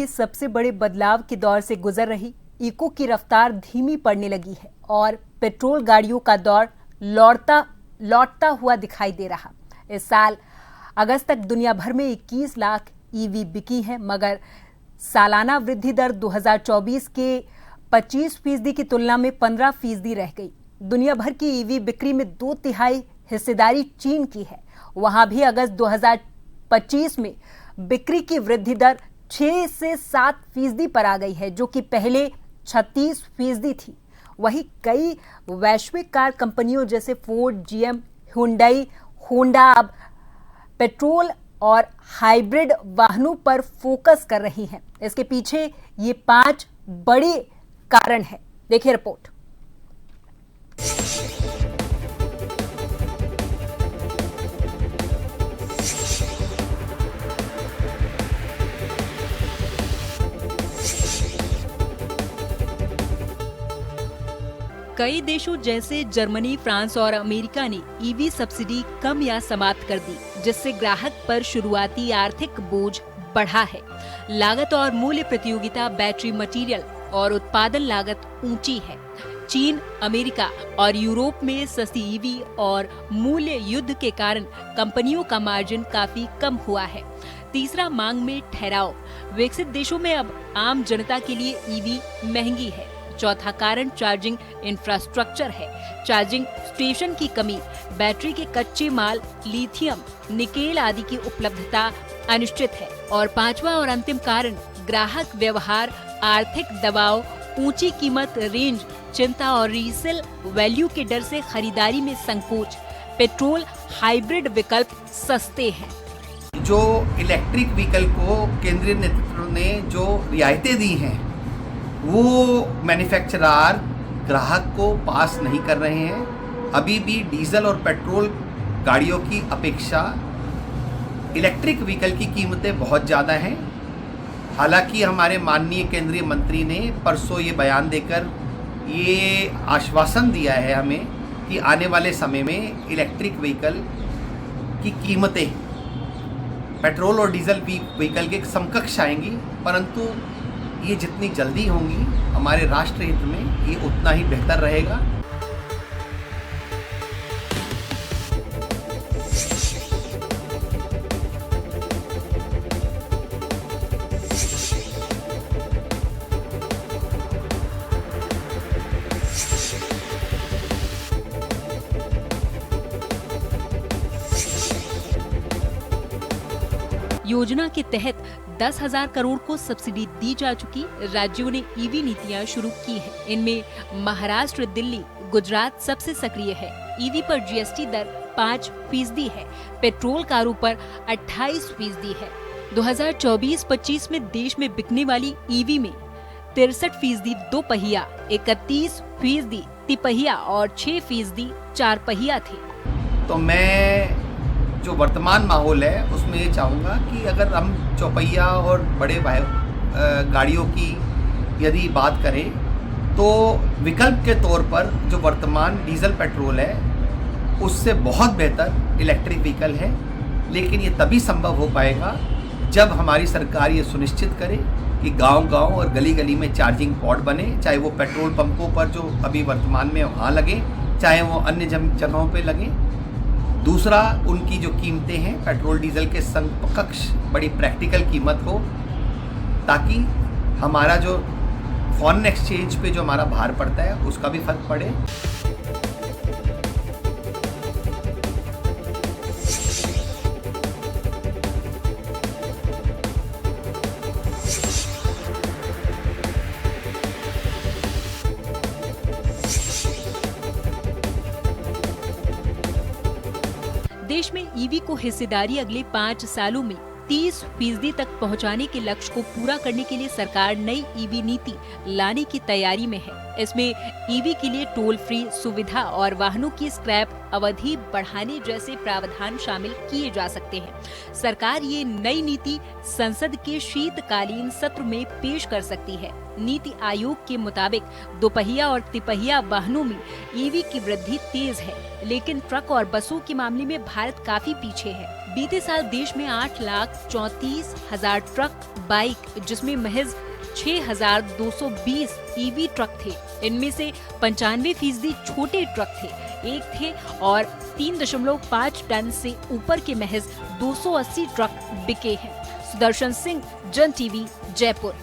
के सबसे बड़े बदलाव के दौर से गुजर रही इको की रफ्तार धीमी पड़ने लगी है और पेट्रोल गाड़ियों का दौर लौटता हुआ दिखाई दे रहा। इस साल अगस्त तक दुनिया भर में 21 लाख ईवी बिकी हैं, मगर सालाना वृद्धि दर 2024 के 25% की तुलना में 15% रह गई। दुनिया भर की ईवी बिक्री में 2/3 हिस्सेदारी चीन की है। वहां भी अगस्त 2025 में बिक्री की वृद्धि दर 6 से 7% पर आ गई है, जो कि पहले 36% थी। वहीं कई वैश्विक कार कंपनियों जैसे फोर्ड, जीएम, हुंडई, होंडा अब पेट्रोल और हाइब्रिड वाहनों पर फोकस कर रही हैं। इसके पीछे ये 5 बड़े कारण हैं। देखिए रिपोर्ट। कई देशों जैसे जर्मनी, फ्रांस और अमेरिका ने ईवी सब्सिडी कम या समाप्त कर दी, जिससे ग्राहक पर शुरुआती आर्थिक बोझ बढ़ा है। लागत और मूल्य प्रतियोगिता, बैटरी मटेरियल और उत्पादन लागत ऊंची है। चीन, अमेरिका और यूरोप में सस्ती ईवी और मूल्य युद्ध के कारण कंपनियों का मार्जिन काफी कम हुआ है। तीसरा, मांग में ठहराव। विकसित देशों में अब आम जनता के लिए ईवी महंगी है। चौथा कारण चार्जिंग इंफ्रास्ट्रक्चर है। चार्जिंग स्टेशन की कमी, बैटरी के कच्चे माल, लिथियम, निकेल आदि की उपलब्धता अनिश्चित है। और पांचवा और अंतिम कारण ग्राहक व्यवहार, आर्थिक दबाव, ऊंची कीमत रेंज, चिंता और रीसेल वैल्यू के डर से खरीदारी में संकोच। पेट्रोल हाइब्रिड विकल्प सस्ते हैं। जो इलेक्ट्रिक व्हीकल को केंद्रीय नेतृत्व ने जो रियायतें दी हैं, वो मैन्युफैक्चरर ग्राहक को पास नहीं कर रहे हैं। अभी भी डीजल और पेट्रोल गाड़ियों की अपेक्षा इलेक्ट्रिक व्हीकल की कीमतें बहुत ज़्यादा हैं। हालांकि हमारे माननीय केंद्रीय मंत्री ने परसों ये बयान देकर ये आश्वासन दिया है हमें कि आने वाले समय में इलेक्ट्रिक व्हीकल की कीमतें पेट्रोल और डीजल व्हीकल के समकक्ष आएंगी, परंतु ये जितनी जल्दी होंगी हमारे राष्ट्र हित में ये उतना ही बेहतर रहेगा। योजना के तहत 10,000 करोड़ को सब्सिडी दी जा चुकी। राज्यों ने ईवी नीतियां शुरू की हैं। इनमें महाराष्ट्र, दिल्ली, गुजरात सबसे सक्रिय है। ईवी पर जीएसटी दर 5% है। पेट्रोल कारों पर 28% है। 2024-25 में देश में बिकने वाली ईवी में 63% दो पहिया, 31% तिपहिया और 6% 4 पहिया थे। तो मैं जो वर्तमान माहौल है उसमें ये चाहूँगा कि अगर हम चौपहिया और बड़े गाड़ियों की यदि बात करें तो विकल्प के तौर पर जो वर्तमान डीजल पेट्रोल है उससे बहुत बेहतर इलेक्ट्रिक व्हीकल है। लेकिन ये तभी संभव हो पाएगा जब हमारी सरकार ये सुनिश्चित करे कि गांव-गांव और गली-गली में चार्जिंग पॉइंट बने, चाहे वो पेट्रोल पंपों पर जो अभी वर्तमान में वहाँ लगे, चाहे वो अन्य जगहों पे लगे। दूसरा, उनकी जो कीमतें हैं पेट्रोल डीजल के समकक्ष बड़ी प्रैक्टिकल कीमत हो, ताकि हमारा जो फॉरेन एक्सचेंज पे जो हमारा भार पड़ता है उसका भी फर्क पड़े। देश में ईवी को हिस्सेदारी अगले 5 सालों में 30% तक पहुंचाने के लक्ष्य को पूरा करने के लिए सरकार नई ईवी नीति लाने की तैयारी में है। इसमें ईवी के लिए टोल फ्री सुविधा और वाहनों की स्क्रैप अवधि बढ़ाने जैसे प्रावधान शामिल किए जा सकते हैं। सरकार ये नई नीति संसद के शीतकालीन सत्र में पेश कर सकती है। नीति आयोग के मुताबिक दोपहिया और तिपहिया वाहनों में ईवी की वृद्धि तेज है, लेकिन ट्रक और बसों के मामले में भारत काफी पीछे है। बीते साल देश में 8,34,000 ट्रक, बाइक, जिसमें महज 6,220 ईवी ट्रक थे। इनमें से 95% छोटे ट्रक थे, एक थे और 3.5 टन से ऊपर के महज 280 ट्रक बिके हैं। सुदर्शन सिंह, जन टीवी, जयपुर।